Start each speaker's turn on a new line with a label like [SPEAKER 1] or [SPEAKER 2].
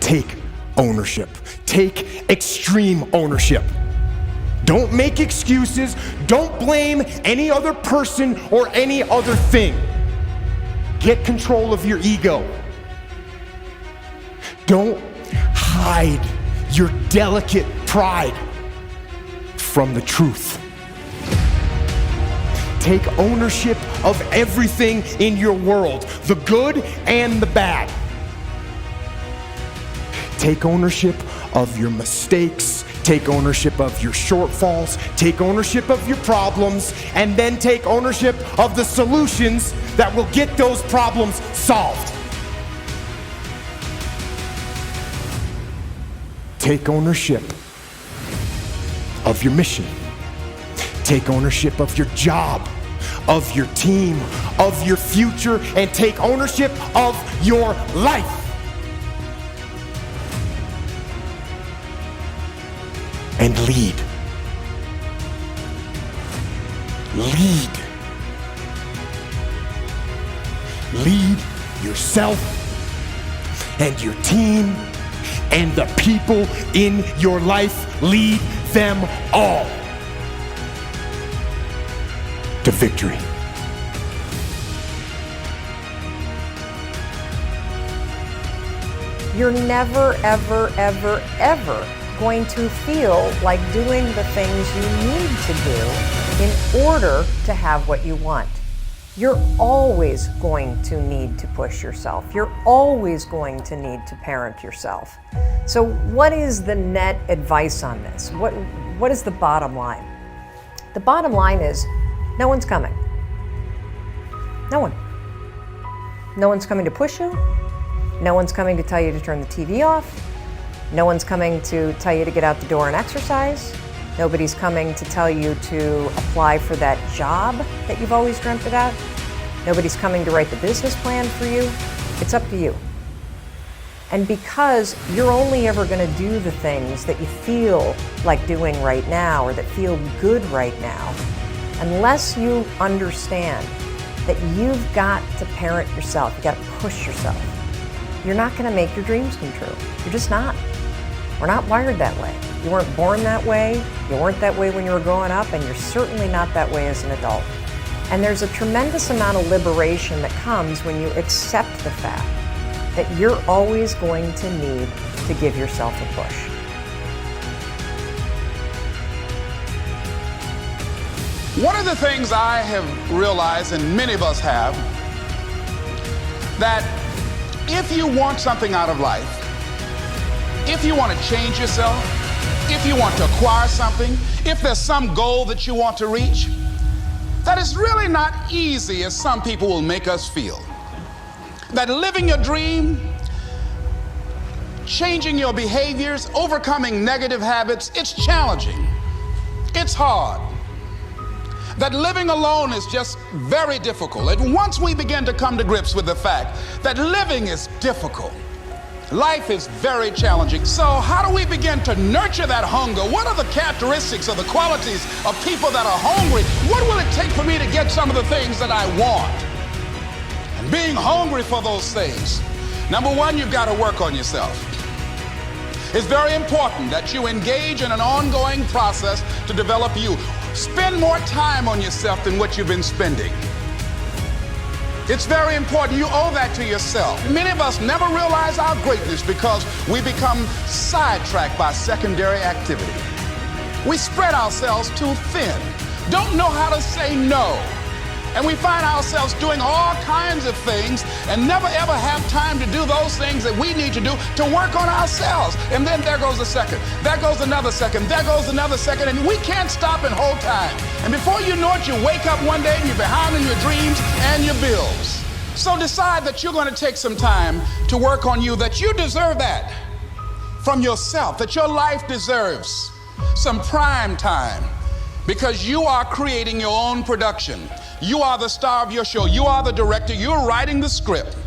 [SPEAKER 1] Take ownership. Take extreme ownership. Don't make excuses. Don't blame any other person or any other thing. Get control of your ego. Don't hide your delicate pride from the truth. Take ownership of everything in your world, the good and the bad. Take ownership of your mistakes. Take ownership of your shortfalls. Take ownership of your problems. And then take ownership of the solutions that will get those problems solved. Take ownership of your mission. Take ownership of your job, of your team, of your future, and take ownership of your life. And lead. Lead. Lead yourself and your team and the people in your life. Lead them all to victory.
[SPEAKER 2] You're never, ever, ever, ever going to feel like doing the things you need to do in order to have what you want. You're always going to need to push yourself. You're always going to need to parent yourself. So what is the net advice on this? What is the bottom line? The bottom line is no one's coming. No one. No one's coming to push you. No one's coming to tell you to turn the TV off. No one's coming to tell you to get out the door and exercise. Nobody's coming to tell you to apply for that job that you've always dreamt about. Nobody's coming to write the business plan for you. It's up to you. And because you're only ever going to do the things that you feel like doing right now or that feel good right now, unless you understand that you've got to parent yourself, you've got to push yourself, you're not going to make your dreams come true. You're just not. We're not wired that way. You weren't born that way, you weren't that way when you were growing up, and you're certainly not that way as an adult. And there's a tremendous amount of liberation that comes when you accept the fact that you're always going to need to give yourself a push.
[SPEAKER 3] One of the things I have realized, and many of us have, that if you want something out of life, if you want to change yourself, if you want to acquire something, if there's some goal that you want to reach, that it's really not easy as some people will make us feel. That living your dream, changing your behaviors, overcoming negative habits, it's challenging. It's hard. That living alone is just very difficult. And once we begin to come to grips with the fact that living is difficult, life is very challenging. So how do we begin to nurture that hunger? What are the characteristics or the qualities of people that are hungry? What will it take for me to get some of the things that I want? And being hungry for those things, number one, you've got to work on yourself. It's very important that you engage in an ongoing process to develop you. Spend more time on yourself than what you've been spending. It's very important. You owe that to yourself. Many of us never realize our greatness because we become sidetracked by secondary activity. We spread ourselves too thin, don't know how to say no. And we find ourselves doing all kinds of things and never ever have time to do those things that we need to do to work on ourselves. And then there goes a second, there goes another second, there goes another second, and we can't stop and hold time. And before you know it, you wake up one day and you're behind in your dreams and your bills. So decide that you're going to take some time to work on you, that you deserve that from yourself, that your life deserves some prime time because you are creating your own production. You are the star of your show. You are the director. You're writing the script.